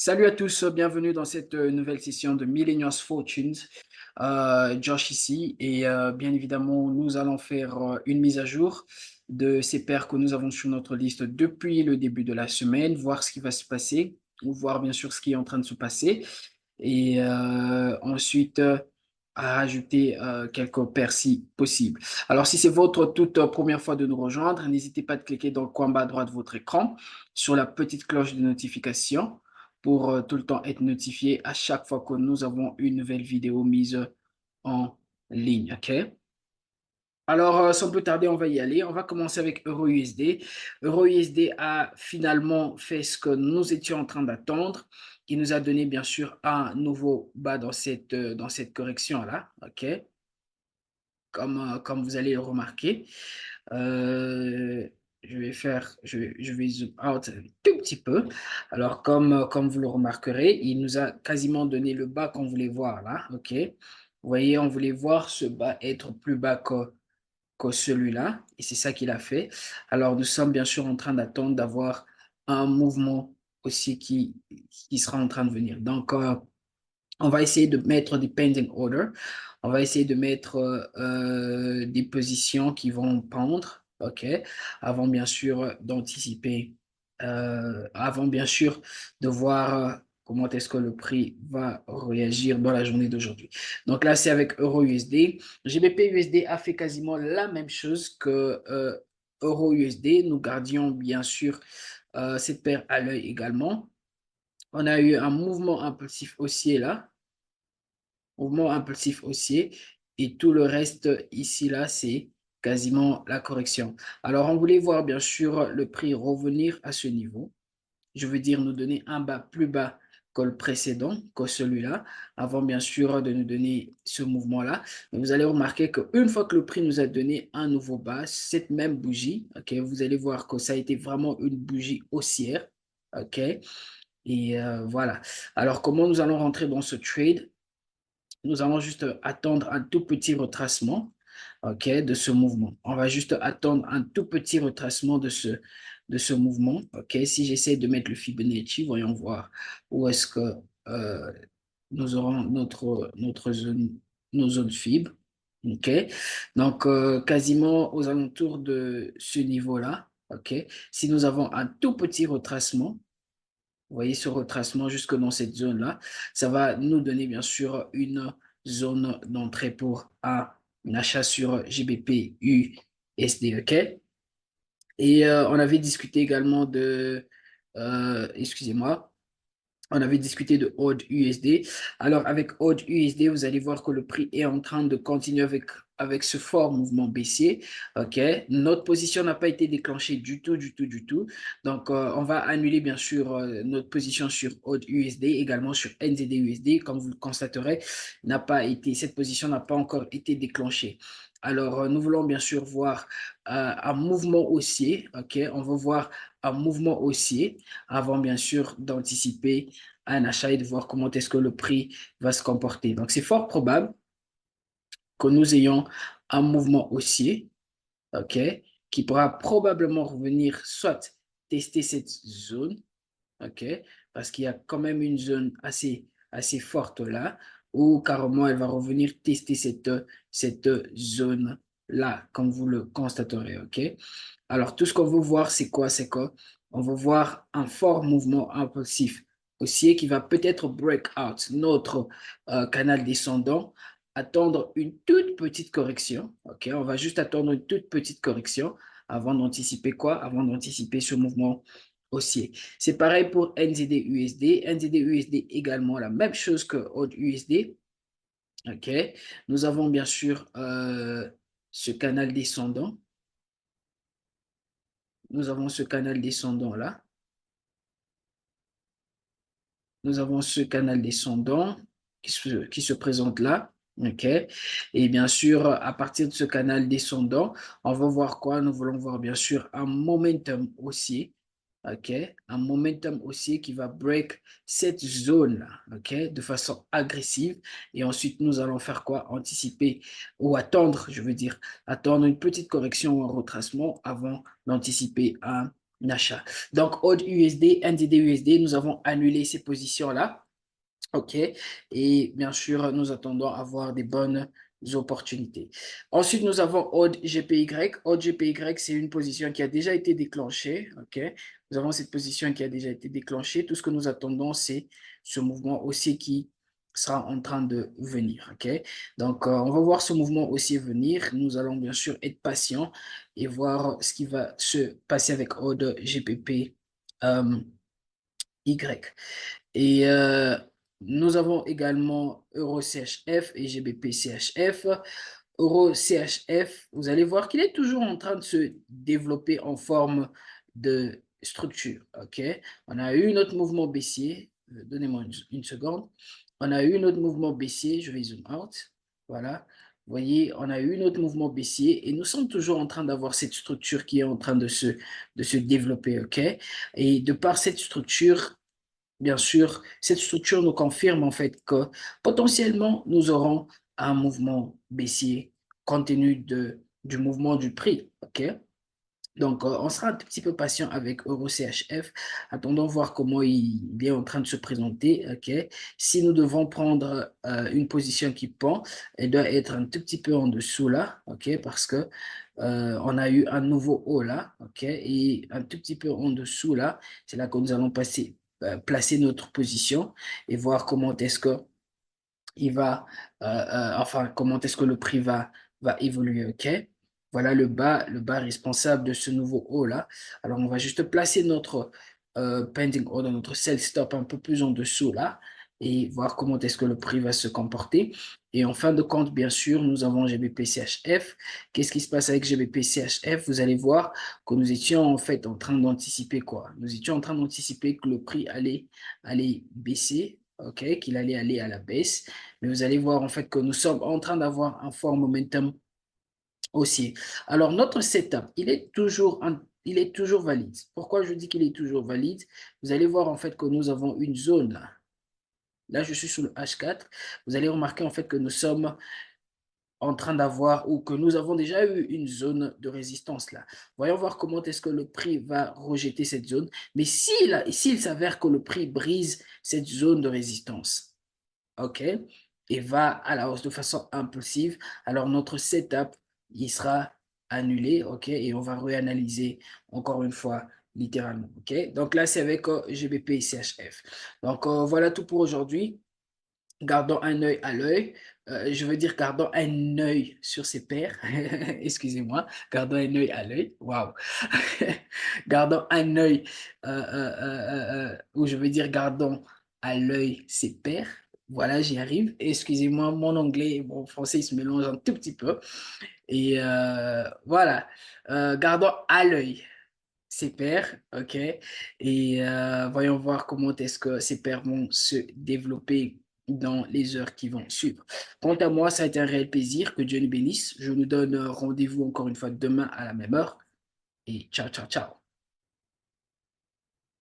Salut à tous, bienvenue dans cette nouvelle session de Millennials Fortunes. Josh ici et bien évidemment nous allons faire une mise à jour de ces paires que nous avons sur notre liste depuis le début de la semaine, voir ce qui va se passer ou voir bien sûr ce qui est en train de se passer et ensuite à rajouter quelques paires si possible. Alors si c'est votre toute première fois de nous rejoindre, n'hésitez pas à cliquer dans le coin bas à droite de votre écran sur la petite cloche de notification pour tout le temps être notifié à chaque fois que nous avons une nouvelle vidéo mise en ligne. OK? Alors, sans plus tarder, on va y aller. On va commencer avec EURUSD. EURUSD a finalement fait ce que nous étions en train d'attendre. Il nous a donné, bien sûr, un nouveau bas dans cette correction-là. OK? Comme vous allez le remarquer. Euh, je vais zoom out un tout petit peu. Alors, comme vous le remarquerez, il nous a quasiment donné le bas qu'on voulait voir là. OK? Vous voyez, on voulait voir ce bas être plus bas que celui-là, et c'est ça qu'il a fait. Alors, nous sommes bien sûr en train d'attendre d'avoir un mouvement aussi qui sera en train de venir. Donc, on va essayer de mettre des pending order. On va essayer de mettre des positions qui vont pendre, OK, avant bien sûr d'anticiper, avant bien sûr de voir comment est-ce que le prix va réagir dans la journée d'aujourd'hui. Donc là, c'est avec Euro-USD. GBP-USD a fait quasiment la même chose que Euro-USD. Nous gardions bien sûr cette paire à l'œil également. On a eu un mouvement impulsif haussier là, mouvement impulsif haussier, et tout le reste ici, là, c'est quasiment la correction. Alors, on voulait voir bien sûr le prix revenir à ce niveau. Je veux dire nous donner un bas plus bas que le précédent, que celui-là, avant bien sûr de nous donner ce mouvement-là. Mais vous allez remarquer qu'une fois que le prix nous a donné un nouveau bas, cette même bougie, ok, vous allez voir que ça a été vraiment une bougie haussière, ok, et voilà. Alors, comment nous allons rentrer dans ce trade? Nous allons juste attendre un tout petit retracement, ok, de ce mouvement. On va juste attendre un tout petit retracement de ce mouvement. Ok, si j'essaie de mettre le Fibonacci, voyons voir où est-ce que euh, nous aurons notre zone, nos zones Fib. Ok, donc quasiment aux alentours de ce niveau-là. Ok, si nous avons un tout petit retracement, vous voyez ce retracement jusque dans cette zone-là. Ça va nous donner bien sûr une zone d'entrée pour un achat sur GBP USD. OK? Et on avait discuté également excusez-moi, on avait discuté de AUD USD. Alors, avec AUD USD, vous allez voir que le prix est en train de continuer avec ce fort mouvement baissier. OK? Notre position n'a pas été déclenchée du tout, du tout, du tout. Donc, on va annuler bien sûr notre position sur AUD USD, également sur NZD USD. Comme vous le constaterez, cette position n'a pas encore été déclenchée. Alors, nous voulons bien sûr voir un mouvement haussier. OK? On veut voir un mouvement haussier avant bien sûr d'anticiper un achat et de voir comment est-ce que le prix va se comporter. Donc, c'est fort probable que nous ayons un mouvement haussier, OK, qui pourra probablement revenir soit tester cette zone, OK, parce qu'il y a quand même une zone assez forte là, ou carrément elle va revenir tester cette zone-là, comme vous le constaterez, OK. Alors, tout ce qu'on veut voir, c'est quoi? C'est quoi? On veut voir un fort mouvement impulsif haussier qui va peut-être break out notre canal descendant, attendre une toute petite correction. OK, on va juste attendre une toute petite correction avant d'anticiper quoi? Avant d'anticiper ce mouvement haussier. C'est pareil pour NZD-USD. NZD-USD également la même chose que AUD-USD. OK, nous avons bien sûr ce canal descendant. Nous avons ce canal descendant là. Nous avons ce canal descendant qui se présente là. OK. Et bien sûr, à partir de ce canal descendant, on va voir quoi? Nous voulons voir bien sûr un momentum haussier. OK. Un momentum haussier qui va break cette zone-là. OK. De façon agressive. Et ensuite, nous allons faire quoi? Anticiper ou attendre, je veux dire, attendre une petite correction ou un retracement avant d'anticiper un d'achat. Donc, AUD USD, NZD USD, nous avons annulé ces positions-là. OK. Et bien sûr, nous attendons à avoir des bonnes opportunités. Ensuite, nous avons ODD GPY. ODD GPY, c'est une position qui a déjà été déclenchée. OK. Nous avons cette position qui a déjà été déclenchée. Tout ce que nous attendons, c'est ce mouvement haussier qui sera en train de venir. OK. Donc, on va voir ce mouvement haussier venir. Nous allons bien sûr être patients et voir ce qui va se passer avec ODD GPP Y. Et nous avons également EuroCHF et GBP-CHF. EuroCHF, vous allez voir qu'il est toujours en train de se développer en forme de structure. OK? On a eu notre mouvement baissier. Donnez-moi une seconde. On a eu notre mouvement baissier. Je vais zoom out. Voilà. Vous voyez, on a eu notre mouvement baissier et nous sommes toujours en train d'avoir cette structure qui est en train de se développer. OK? Et de par cette structure, bien sûr, cette structure nous confirme en fait que potentiellement nous aurons un mouvement baissier compte tenu du mouvement du prix. OK? Donc, on sera un tout petit peu patient avec EuroCHF. Attendons voir comment il est en train de se présenter. OK? Si nous devons prendre une position qui pend, elle doit être un tout petit peu en dessous là. OK? Parce que on a eu un nouveau haut là. OK? Et un tout petit peu en dessous là, c'est là que nous allons placer notre position et voir comment est-ce que enfin, comment est-ce que le prix va évoluer, OK? Voilà le bas responsable de ce nouveau haut-là. Alors, on va juste placer notre pending order, notre sell stop un peu plus en dessous là et voir comment est-ce que le prix va se comporter. Et en fin de compte, bien sûr, nous avons GBP-CHF. Qu'est-ce qui se passe avec GBP-CHF? Vous allez voir que nous étions en fait en train d'anticiper quoi? Nous étions en train d'anticiper que le prix allait baisser, OK? Qu'il allait aller à la baisse. Mais vous allez voir en fait que nous sommes en train d'avoir un fort momentum haussier. Alors, notre setup, il est toujours valide. Pourquoi je dis qu'il est toujours valide? Vous allez voir en fait que nous avons une zone là. Là, je suis sur le H4. Vous allez remarquer en fait que nous sommes en train d'avoir ou que nous avons déjà eu une zone de résistance là. Voyons voir comment est-ce que le prix va rejeter cette zone. Mais s'il s'avère que le prix brise cette zone de résistance, OK, et va à la hausse de façon impulsive, alors notre setup, il sera annulé, OK, et on va réanalyser encore une fois littéralement, OK. Donc là, c'est avec GBP et CHF. Donc voilà tout pour aujourd'hui. Gardons un œil à l'œil. Je veux dire, gardons un œil sur ces paires. Excusez-moi. Gardons un œil à l'œil. Waouh. Gardons un œil, ou je veux dire, gardons à l'œil ces paires. Voilà, j'y arrive. Excusez-moi, mon anglais et mon français, ils se mélangent un tout petit peu. Et voilà. Gardons à l'œil ces paires, ok? Et voyons voir comment est-ce que ces paires vont se développer dans les heures qui vont suivre. Quant à moi, ça a été un réel plaisir. Que Dieu nous bénisse. Je nous donne rendez-vous encore une fois demain à la même heure. Et ciao, ciao, ciao.